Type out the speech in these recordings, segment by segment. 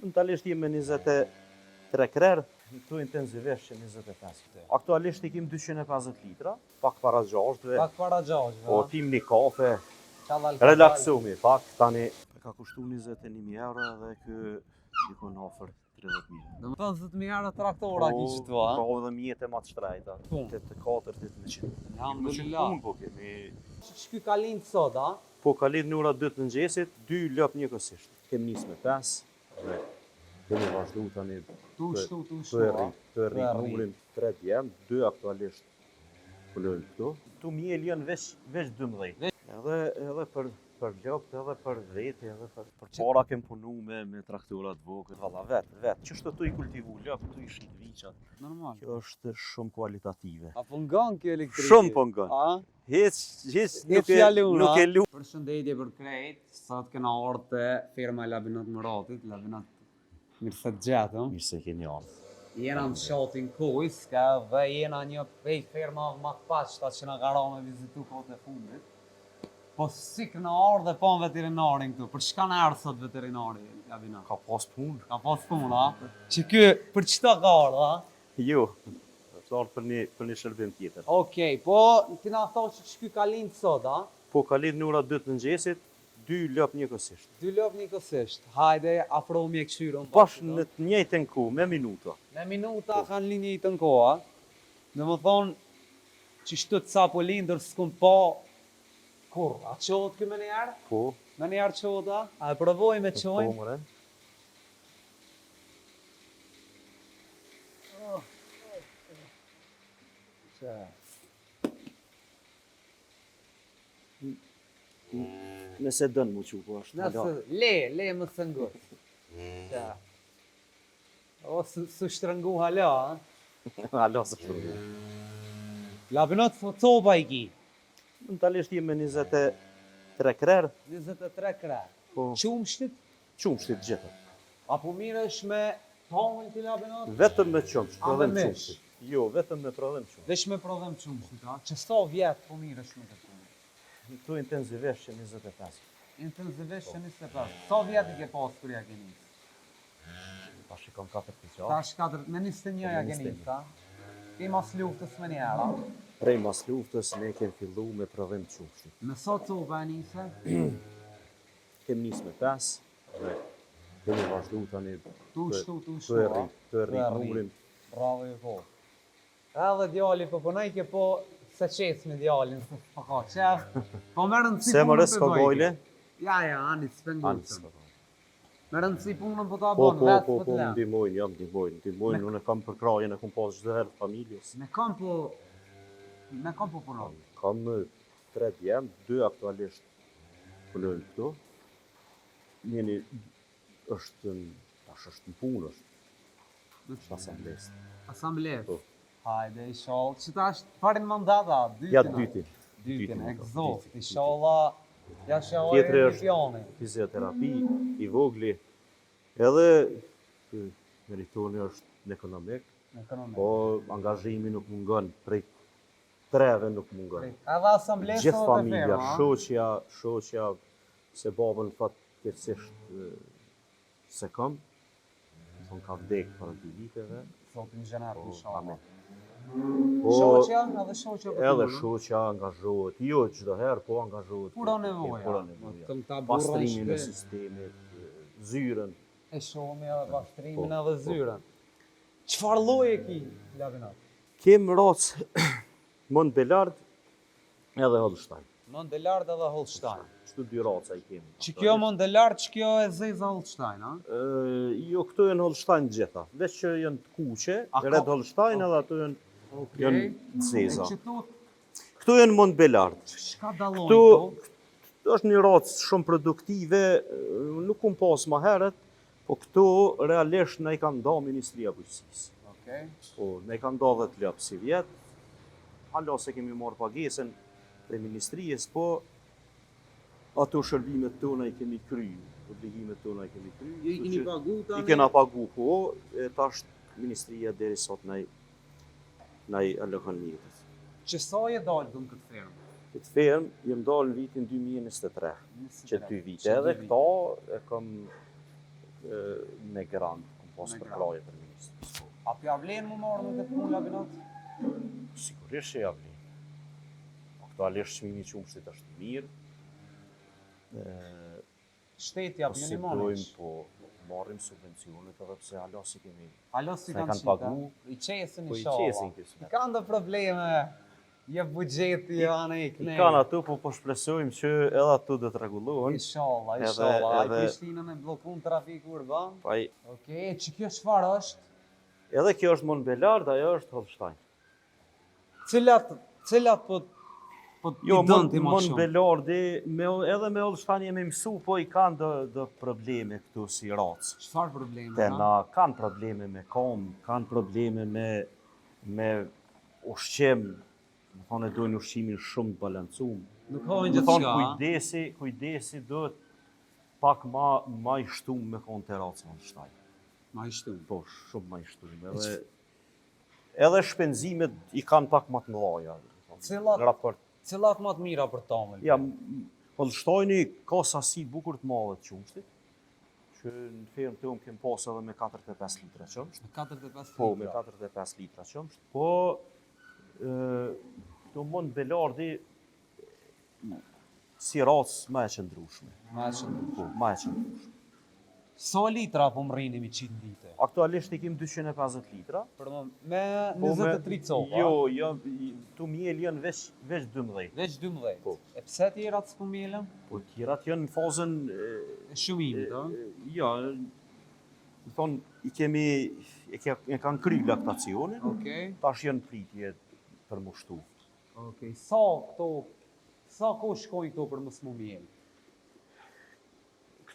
Totalisht jemi 23 krerë, këtu intenzivisht që 25 këtu. Aktualisht i kim 250 litra, pak para 6-ve. Pak para 6-ve. Po tim një kafe, relaksumi pak, tani ka kushtu 21.000 euro dhe ky dikon ofër 30.000. Do më thënë 10.000 euro traktora ki që tua? Po dhe mjetë e ma të shtrejta, 84-800. Alhamdulillah. Po kemi... Shky ka lind sot, a? Po ka lind në ora 2 të mëngjesit, 2 lëp njëkohësisht. Kemi nis me 5 dhe kemi vazhdu tani të rrimurim 3 djem, 2 aktualisht pëllojnë këtu. Tu mjel janë veç 12. Edhe për lopët, edhe për veti, edhe për para kem punu me traktorat vogël, valla vetë. Qështu tu i kultivu lopët, tu i shit viqat. Normal. Kjo është shumë kualitative. Apo ngan kjo elektrike? Shumë po ngan. Hiç nuk e lu. Përshëndetje për krejt, sot kena ardhur te firma Labinot Muratit, Labinot mirë se gjetëm. Mirë se keni ardhur. Jena në shotin Kujsk, dhe jena një prej firma më të pashta që na ka rënë me vizitu kohët e fundit. Po si këna ardhur dhe pa veterinarin këtu, për çka na erdh sot veterinari Labinot? Ka pas punë. Ka pas punë, a? Që ky për çta ka ardhur, a? Jo. Është ardhur për një shërbim tjetër. Okej, po ti na thosh që ky ka lind sot, a? Po ka lind në ora 2 të mëngjesit, 2 lop njëkohësisht. 2 lop njëkohësisht. Hajde, afrohemi e këshyrën. Bash në të njëjtën kohë, me minuta. Me minuta kanë lind njëjtën kohë, a? Domethënë që shtu të sapo lindër s'kum pa kur, a qohet ky me njerë? Po. Me njerë qohet, a? A e provoj me qojnë? Po, mëre. Nëse dënë mu që po është. Le më sëngur. O, su shtrëngu hala, a? Hala së shtrëngu. Labinot copa i ki? Totalisht jemi 23 krerë. 23 krerë. Po. Qumshtit? Qumshtit gjithë. Apo mirësh me tonën ti Labinot? Vetëm me qumshtit, prodhem qumshtit. Jo, vetëm me prodhem qumshtit. Veç me prodhem qumshtit, a? Që sa vjetë po mirësh me të punë? Këtu intenzivisht që 25. Intenzivisht që 25. Sa vjetë i ke pas kur ja ke nisë? Ta shikon 4 të qatë. Tash 4, me 21 ja ke nisë, ta? Ti mas luftës me njerë, a? Prej mas luftës ne kem fillu me prodhim qumshtit. Me sa copa e nisë? Kem nisë me 5 dhe kemi vazhdu tani të rrimurim. Bravo i po. Edhe djali po punoj ke po se qes me djalin, po ka qef. Po më rëndësi Se më punën rës ka gojle? Ja, ani s'pengucëm. Me rëndësi punën po ta Po, bon, vetë po të lem. ndihmojnë, unë kam për krajen e kom pas çdo herë familjes. Me kam po punon. Kam 3 djem, 2 aktualisht punojnë këtu. Njeni është në punë, është asambles. Asambles. Po. Hajde, inshallah. Që ta është parin mandata? Ja dytin. Dytin, egzoft. Inshallah, ja shahoj Tjetri është emisioni. fizioterapi, i vogli. Edhe meritoni është në ekonomik, po angazhimi nuk mungon, prej 3-ve nuk mungon. Edhe asamblesë Gjithë të familja, firma, shoqja, se babën fatkeqësisht se kam, thonë ka vdek para 2 viteve. Zotin gjenet, inshallah. Po, Shoqja, edhe shoqja për edhe shoqja angazhohet, jo çdo herë, po angazhohet. Pura nevoja. Pastrimin e sistemit, zyrën. E shohemi edhe pastrimin edhe zyrën. Çfarë lloje ki, Labinot? Kem racë Montbelard edhe Holstein. Mondelard edhe Holstein. Kështu 2 raca i kemi. Që kjo Mondelard, që kjo e zeza Holstein, a? Jo, këto janë Holstein gjitha. Veç që janë të kuqe, Red Holstein edhe ato janë të zeza. Këto janë Montbelard. Çka dallojnë këto? Këto është një racë shumë produktive, nuk kum pas më herët, po këto realisht ne i kanë nda Ministria e Bujqësisë. Po, ne i kanë nda 10 lop si vjet. Hala se kemi marrë pagesën prej Ministrisë, po ato shërbimet tona i kemi kry, obligimet tona i kemi kry. Ju i keni pagu tani? I kena pagu, po, tash Ministria deri sot na i alokon mirë. Që sa je dalë dëmë këtë firmë? Këtë firmë jem dalë në vitin 2023, që 2 vite, edhe këta me grand, kom pas për kraje për ministrës. A pja vlen më marrë në këtë punë labinat? Sigurisht që ja vlen. Aktualisht çmimi i qumshtit është mirë. Shteti ja Si vjen i dojmë, marrë. po marrim subvencionet edhe pse hala si kemi. Alo si Se kanë kanë qita? pagu, I qesin po i i shava. qesin kësë. I kanë dhe probleme. Je buxheti anë i I knej. kanë ato, po shpresojmë që edhe ato do të rregullohen. Inshallah, Edhe- inshallah. Ai edhe- Prishtinën e bllokun trafiku urban. Pa Okej, që kjo çfarë është? edhe kjo është Montbelard, ajo është Holstein. Cilat po Jo, i dën ti më shumë? Montbelardi, edhe me Holstein jemi mësu, po i kanë do probleme këtu si racë. Çfarë probleme Te ka? na kanë probleme me kom, kanë probleme me ushqim, më thonë e dojnë ushqimin shumë të balancuar. Nuk hojnë Më thonë gjithçka. kujdesi duhet pak ma i shtum me konë teracë Holstein. Ma i shtum. Po, shumë ma i shtum. Edhe shpenzimet i kanë pak më të mëdha. Cilat- Raport. Cilat më të mira për tamël? Ja, Holsteini ka sasi bukur të madhe të qumshtit, që në fermë të unë kem pas edhe me 45 litra qumsht. Në 45 Po, me litra. 45 litra qumsht. Po, do Montbelardi si racë ma e qëndrushme. Ma e shëndrushme. Po, ma e qëndrushme. Sa litra po më rrini mi 100 lite? Aktualisht i kem 250 litra. Për më, me Po, 23 copa? Jo, tu miel janë veç 12. Veç 12? Po. E pse tjerat s'po mielëm? Po, tjerat janë në fazën, E shumimit, a? ja, më thonë, e kanë kry laktacionin, Okej. tash janë pritje për më shtu. Okej. Sa ko shkojnë këto për mos më miel?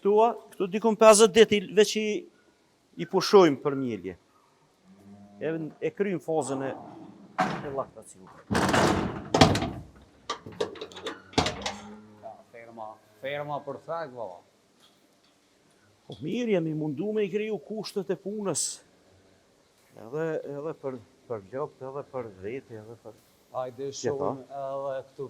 Këtu dikon 50 ditë veç i pushojmë për mjelje. E kryjmë fazën e laktacionit. Ferma perfekt, valla. Po mirë, jemi mundu me i kriju kushtet e punës. Edhe për lopët, edhe për vete, edhe për... Hajde Qepa. shohim edhe këtu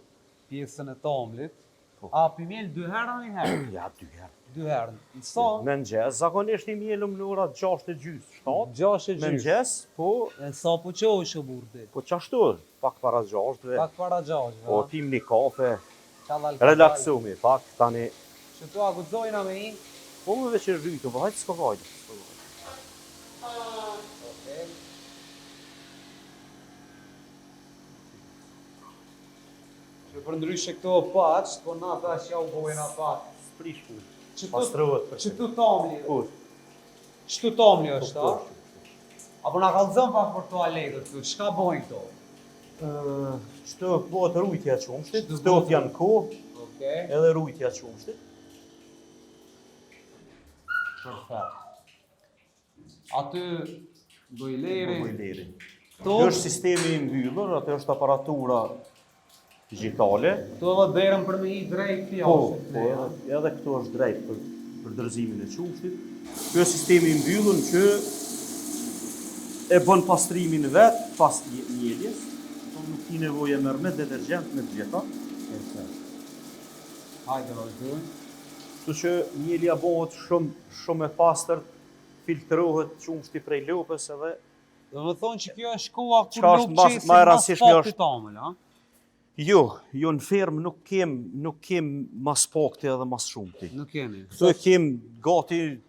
pjesën e tamlit. Po. A pi miel 2 herë një herë? Ja, 2 herë. 2 herë. Në sa? Me mëngjes, zakonisht i mjelëm në orat 6:30, 7. 6 e Me gjysë. mëngjes, po E sa po qohësh o burdi? qashtu, pak para 6-ve. Pak para 6, Po pim një kafe, Qallal relaksumi, pak tani. Që tu agudzojna me i? Po më veç e rrytu, po hajtë s'ka vajtë. Okej. Që për ndryshe këto paqë, po na tash ja u bojna pak. Sprish ku, Që pastrohet për Që tu tamli? Po, Që tu tamli është, po, a? Apo na kallëzën pak për toaletët këtu, çka bojnë këto? Qëto bëhet rujtja e qumshtit, Çto këto bëhet- janë kohë, Okej. edhe rujtja e qumshtit. Perfekt. Aty bojleri. Bojleri. Këto Kjo është sistemi i mbyllur, atë është aparatura digjitale. këto edhe derën për me i drejt Po, fjalës. edhe këtu është drejt për dorëzimin e qumshtit. Kjo është sistemi i mbyllur që e bën pastrimin vet pas mjeljes. Nuk ki nevojë merr me detergjent me gjitha. Hajde vazhdojmë. Kështu që mjelja bëhet shumë e pastërt, filtrohet qumshti prej lopës edhe Do më thonë që kjo është koha kur Çka është nuk mas- qesin ma e mas rëndësishme pakti është- tamël, a? jo në fermë nuk kem mas pakti edhe mas shumti. Nuk keni. Këtu e kem gati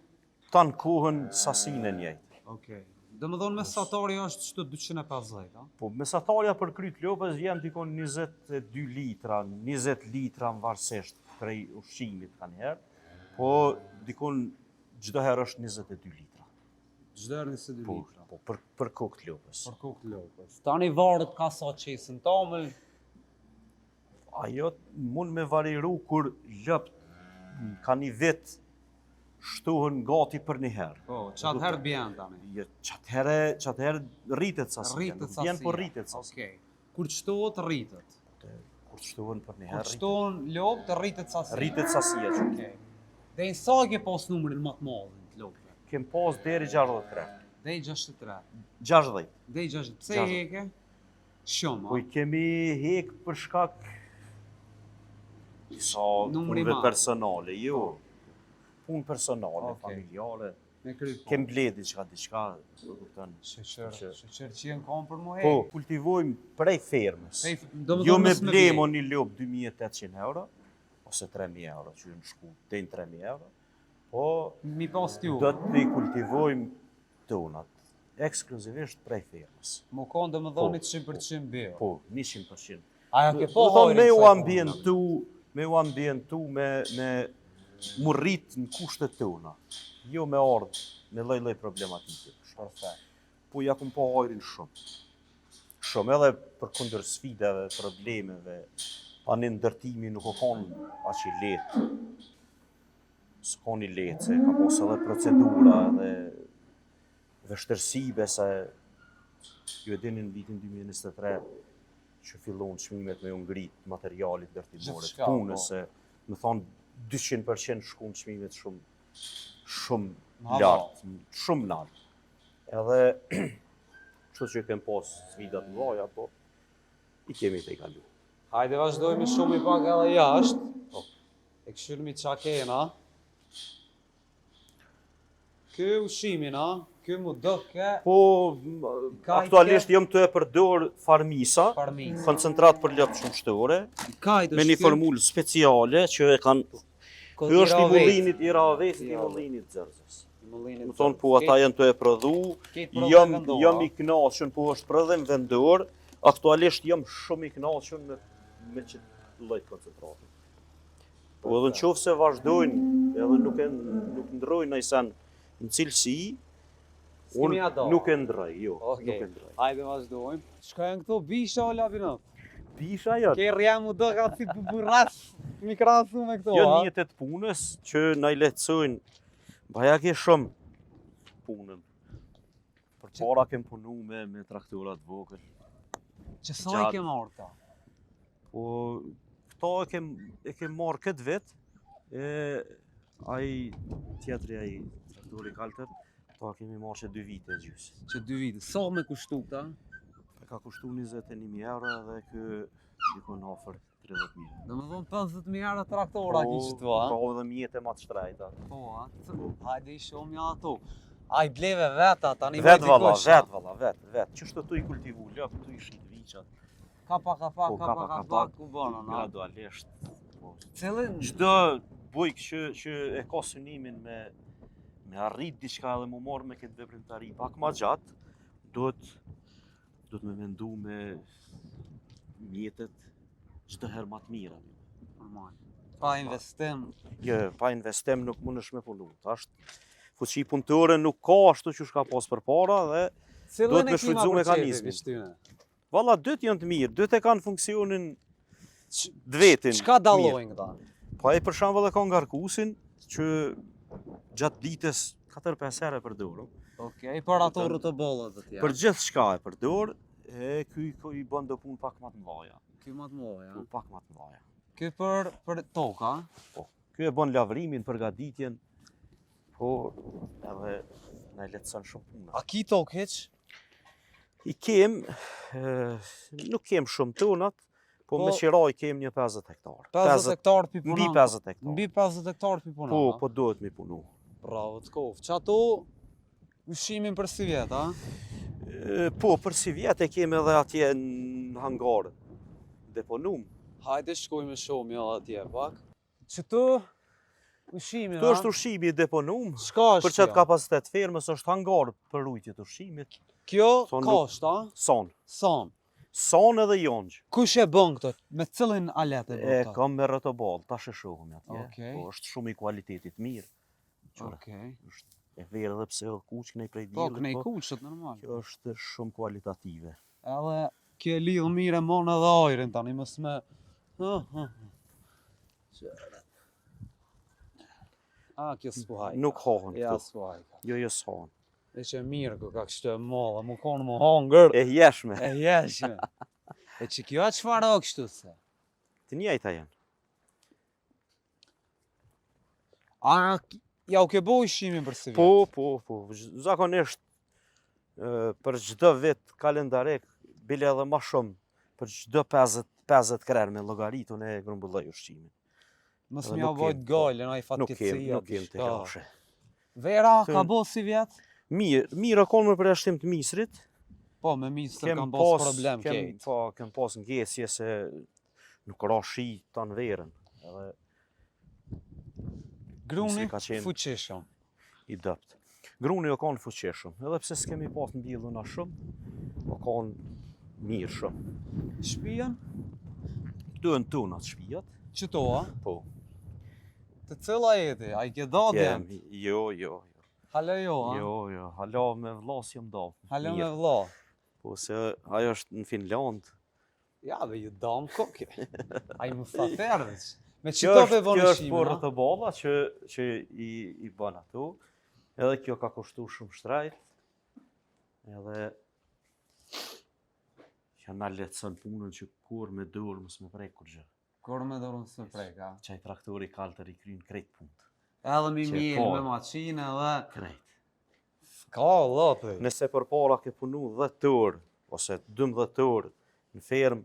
tanë kohën sasinë e njëjtë. Okej. Do më thonë mesatari është çdo 250, a? Po mesatarja për kryt lopës vjen dikon 22 litra, 20 litra në varësisht prej ushqimit ka njerë, po dikon çdo herë është 22 litra. Çdo herë 22 Po, litra. po për kokë të lopës. Për kokë të lopës. Tani varet ka sa qesin tamël. Ajo mund me variru kur lëpt ka një vit shtohen gati për një herë. Po, çat herë bjen tani. Qatë herë rritet sasia. Rritet Nuk sasia. vjen po rritet sasia. Okej. Kur çtohet rritet. Kur shtohen për një Kur herë, çtohen lopë rritet sasia. rritet sasia. që Okej. Dhe në sa ke pas numrin më të madh të lopëve? Kem pas deri 63. Dej 63. 60. Dej 60. Pse 60. i heke? Shumë, Po i kemi hek për shkak disa Numri punëve madh. personale, jo. punë personale, Okej. familjare. Me kry Kem bledi diçka, do kupton. Sheqer që jenë kom për mu Po, kultivojmë prej fermës. Do Jo me blemo një lop 2.800 euro, ose 3.000 euro, që në shku të 3.000 euro, po Mi pas t'ju. do të i kultivojmë tonat, ekskluzivisht prej fermës. Më konë dhe më dhoni 100% bio. Po, 100%. Aja ke po Do thonë hojrin me u ambientu me mu rrit në kushtet tona. Jo me ardhë me lloj-lloj problematike. Perfekt. Po ja kum po hojrin shumë. Shumë edhe për kundër sfidave, problemeve, tani ndërtimi nuk o konë aq i lehtë. S'kon i lehtë, se ka pas edhe procedura dhe vështërsive se ju e dini në vitin 2023 që fillon çmimet me u ngrit materialit ndërtimore të Gjithçka, punës, po. se më thonë 200% shkon çmimet shumë Ma lartë, shumë lartë. Edhe kështu që kem pas sfidat mëdha, po i kemi të i kalu. Hajde vazhdojmë shumë i pak edhe jashtë. Po. E këshyrmi qa kena. Ky ushimin, ky mu dëke Po, aktualisht jam të e përdor farmisa, farmis. koncentrat për lopë shumë shtore, Kajt me një formulë speciale që e kanë. Ky është i mullinit i ravesit, i mullinit zërzës. Më thonë, po ata janë të e prodhu, jam i kënaqur, po është prodhim vendor, aktualisht jam shumë i kënaqur me që lloj koncentrati. Po edhe në qoftë se vazhdojnë, edhe nuk ndrojnë ai sen në cilësi, unë nuk e ndroj, jo, nuk e ndroj. Hajde vazhdojmë. Çka janë këto bisha o labinot? Bisha janë. Ke rjam u do ka si burras mi krahasu me këto, Janë mjetet punës që na i lehtësojnë. Baja ke shumë punën. Për para kem punu me traktorat vogël. Që sa i ke marrë ta? Po këto e kem marrë këtë vit. Ai tjetri ai traktori kaltër, këto kemi marrë që 2 vite gjys. Që 2 vite. Sa me kushtu këta? Ka kushtu 21.000 euro dhe ky dikon ofër 30.000. Do më thonë 50.000 euro traktora kishë tu, a? Po edhe mjete ma të shtrejta. Po, a? Hajde i shumë ja ato. A i bleve veta, tani Vet valla, vet. Qështu tu i kultivu lëp, tu i shit viqat. Kapa, ku bëna, na? Gradualisht. Cilin? Çdo bujk që e ka synimin me arrit diçka dhe mu marrë me këtë veprimtari pak ma gjatë, duhet me mendu me mjetet çdo herë më të mira. Normal. Pa investim. Jo, pa investim nuk mundesh me punu. Tash fuqi punëtore nuk ka ashtu që shka pas përpara dhe duhet me shfrytzu mekanizmin. Valla dyt janë të mirë, dyt e kanë funksionin vetin. Çka dallojnë këta? Po ai për shembull e ka ngarkusin që gjatë ditës 4-5 herë përdor. Okej, për ato rrotobollat të tjera. Për gjithçka e përdor, ky i bën do punë pak më të mëdha. Ky më të mëdha, ja. Pak më të mëdha. Ky për toka, po. Ky e bën lavrimin, përgatitjen. Po edhe na lehtëson shumë punën. A ki tokë hiç? I kem, nuk kem shumë tonat, po me qiraj kem një 50 hektar. 50 hektar pi punon. Mbi 50 hektar. Mbi 50 hektar pi punon. Po duhet mi punu. Bravo, të kof. Që ato ushimin për si vjet, a? Po, për si vjet e kem edhe atje në hangar. Deponum. Hajde shkojmë shumë ja atje pak. Që të ushimin, Këtu është ushimi i deponum. Çka është? Për çat kapacitet fermës është hangar për rujtje të ushimit. Kjo kosht, a? Son. Son edhe jongjë. Kush e bën këtë? Me cilin alet e bën këtë? Kam me rrotoball, tash e shohim atje. Okej. Po është shumë i kualitetit mirë. Okej. E verë edhe pse edhe kuq kënej prej diellit. Po, kënej kuqët normal. Kjo është shumë kualitative. Edhe kjo lidh mirë mon edhe ajrin tani, mos me kjo s'puhaj. Nuk hohen Ja, këtu. s'puhaj. Jo s'hohen. E që mirë ku ka kështë e molla, mu konë mu hongër. E jeshme. E jeshme. E që kjo atë çfarë o kështu se? Të njëjta janë. A ja u ke bo ushimin për si vjet? Po. Zakonisht për çdo vit kalendarek bile edhe më shumë për çdo 50 krerë me llogaritun e grumbulloj ushqimin. Mos Edhe mja nuk bojt kem, gallën, ai Nuk fatkecia. kem të lashe. Vera, ka Thën- bo si vjet? Mirë konë me përjashtim të Misrit. Po, me misër kam pas problem kejt. Po, kem pas ngesje se nuk ra shi ta në verën. Edhe Gruni, Misri ka qenë fuqishëm. i dëpt. Gruni o kanë fuqishëm, edhe pse s'kemi pas në bjelluna shumë, o kanë mirë shumë. Shpijen? Këtu e në tunat shpijat, Qëto, a? po. Të cëlla jeti, a i ke da djem? Jo. Halo jo, a? Jo, hala me vlas jam da. Halo me mirë. vlla. Po se ajo është në Finland. Ja, dhe ju dam kokje. A i mustafer veç. Me Kjo qëto është pe vonë kjo është shimin, porrë a? të balla që i bën ato. Edhe kjo ka kushtu shumë shtrejt. Edhe që na lehtëson punën që kur me dorë mos me prek kur gjë. Kur me dorën së preka. Çaj traktori kaltër i kryn krejt punë. Edhe mi Që mjel po. me maqinë edhe... Krejt. Ka, lope. Nëse përpara ke punu 10 orë ose 12 orë në fermë,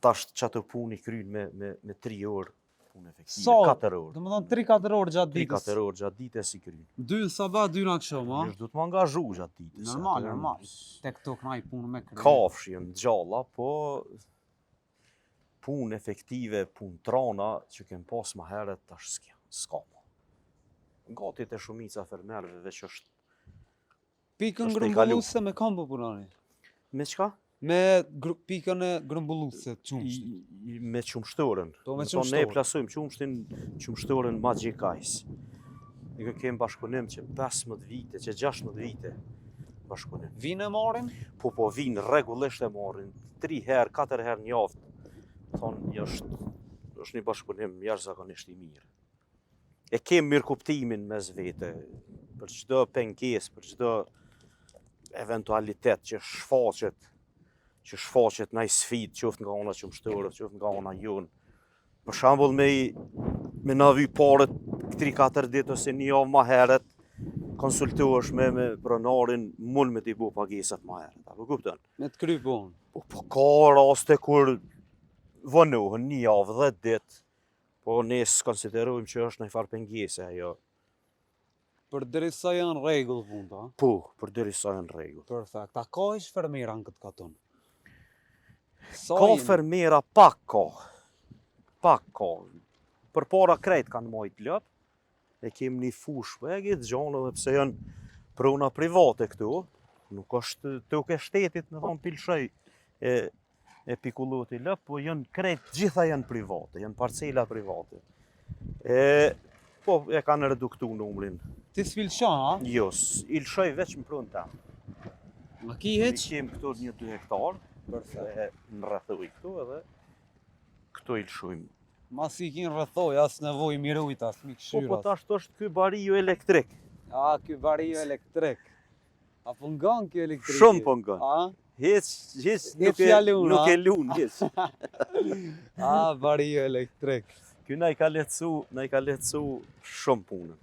tash çato punë i kryn me 3 orë punë efektive, Sa? 4 orë. Do më thonë 3-4 orë gjatë ditës. 3-4 orë gjatë ditës i kryn. 2 në sabat, 2 në akşam, a? Është du të më angazhu gjatë ditës. Normal, atë janë normal. Tek to këna i punë me kërë. Kafshin gjalla, po punë efektive, punë trana që kem pas më herët tash s'ka më. Gati të shumica fermerëve veç është Pikën është i grumbulluse me kam po punoni? me çka? Me pikën e grumbulluse, qumshti. Me qumshtorën. Po, me Do të thonë, qumshtorën. Ne plasojmë qumshtorën Magic Ice. Ne kem bashkëpunim që 15 vite, që 16 vite bashkëpunim. Vinë e marin? Po vinë rregullisht e marrin 3 herë, 4 herë në javë. Thonë, është një bashkëpunim jashtëzakonisht i mirë. E kem mirë kuptimin mes vete, për çdo pengesë, për çdo eventualitet që shfaqet ndaj sfidë, qoftë nga ana qumshtorët, qoftë nga ana jonë. Për shembull me na vy parët 3-4 ditë ose një javë më herët, konsultohesh me pronarin, mund me t'i bu pagesat më herët. Apo kupton? Me të kry punë. Po ka raste kur vonohen një javë 10 ditë, po ne s'konsiderojmë që është një farë pengese ajo. Për derisa janë rregull punë, ta? Po, për derisa janë rregull. Perfekt. A ka ish fermera në këtë katon? Ka fermera pak ka. Për para krejt kanë majt lëp, e kem një fush vegit, gjanë edhe pse janë prona private këtu, nuk është toke shtetit në thonë pilshej e pikulloti lëp, po janë krejt, gjitha janë private, janë parcela private. Po e kanë reduktu numrin. Ti s'pilqan, a? Jo, ilshoj veç më pronë ta. Ma ki Ne heq? kem këtu 1-2 hektar, Perfekt. e në rrethuj këtu edhe këtu ilshojmë. Mas i kin rrethoj, as nevoj mirujt, as mi Po këshyrat. tash është ky bariu elektrik. A, ky bariu elektrik. Apo ngan ky elektrik? Shumë po ngan. A? Hiç Hiç ja lun, nuk a? e lun hiç. A, bariu elektrik. Ky na i ka lehtësu shumë punën.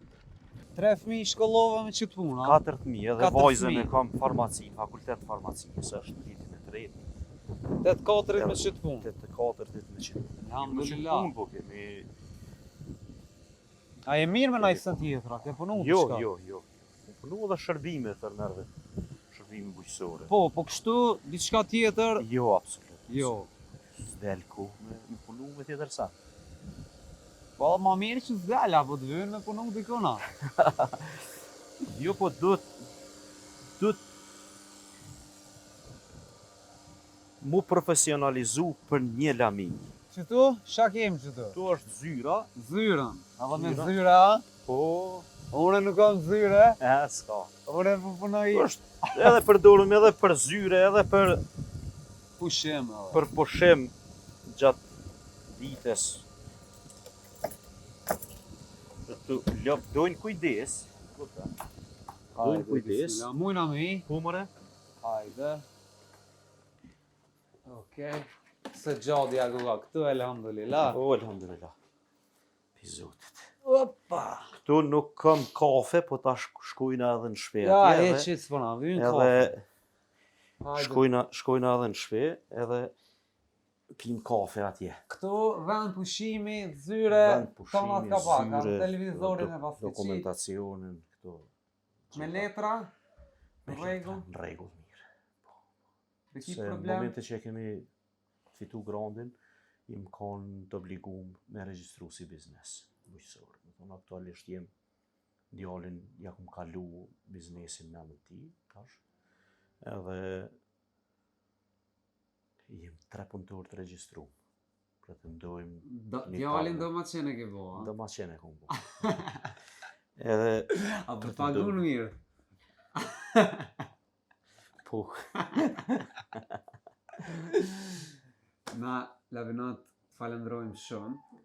3 fëmijë shkollove me qëtë punë, a? 4.000 edhe 4 vajzën e fëmijë. kam farmaci, fakultet farmacisë, është vitin e tretë. 8-4 me qëtë punë. 8-4 ditë me qenë. Alhamdulillah. Punë po kemi. A e mirë me najsën tjetra, ke punu Jo. diçka? Punu edhe shërbime fermerëve. Shërbime bujqësore. Po kështu, diçka tjetër? Jo, absolut. Jo. S'del ku me punu me tjetër sa. Po ma mirë që s'dela, po të vynë me punu dikona. Jo, po duhet mu profesionalizu për një lami. Qëtu? Qa kemë qëtu? Tu është zyra, Zyrën. Edhe me Zyra. zyra, a? po Une nuk kam zyre. s'ka. Une po punoj Është edhe përdorim edhe për zyre, edhe për pushim. edhe. për pushim gjatë ditës. Tu lop dojnë kujdes. Dojnë kujdes. bismillah. Mujna mi. Humore? Hajde. Okej. Se gjadja guga këtu, elhamdulillah. O, alhamdulillah. Pi zotit. Opa! Këtu nuk kam kafe, po ta shkojna edhe në shpe. Ja, atje, e edhe- që s'pona, vynë Edhe kafe. Hajde. shkojna edhe në shpe, edhe pim kafe atje. Këtu vend pushimi, zyre, tonat ka pak, televizorin e paskëqit. Dokumentacionin, këto. Me letra, në rregull. Në rregull, mirë. Dhe ki Se në problem. momente që e kemi fitu grandin, im kanë të obligum me regjistru si biznes bujqësor. Më thonë, aktualisht jem djalin ja kum kalu biznesin me emrin ti, tash. Edhe jem 3 punëtor të regjistru. Pretendojmë Djalin do ma qene ke bo, do ma qene kum bo. Edhe a për pagun mirë. po Na, Lavinat, falenderojmë shumë.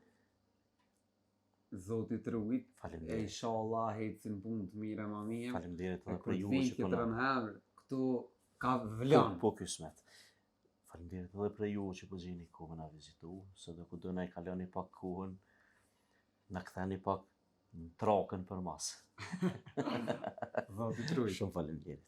Zotit rujt, e faleminderit. inshallah hecin punë të mira ma mirë. Faleminderit E edhe kur për ju vin që po këtë na rënherë, këtu ka vlan. po kismet. Faleminderit edhe për ju që po gjeni kohën na vizitu, se do ku do na i kaloni pak kohën, na ktheni pak në trakën për mas. Zotit rujt. Shumë faleminderit.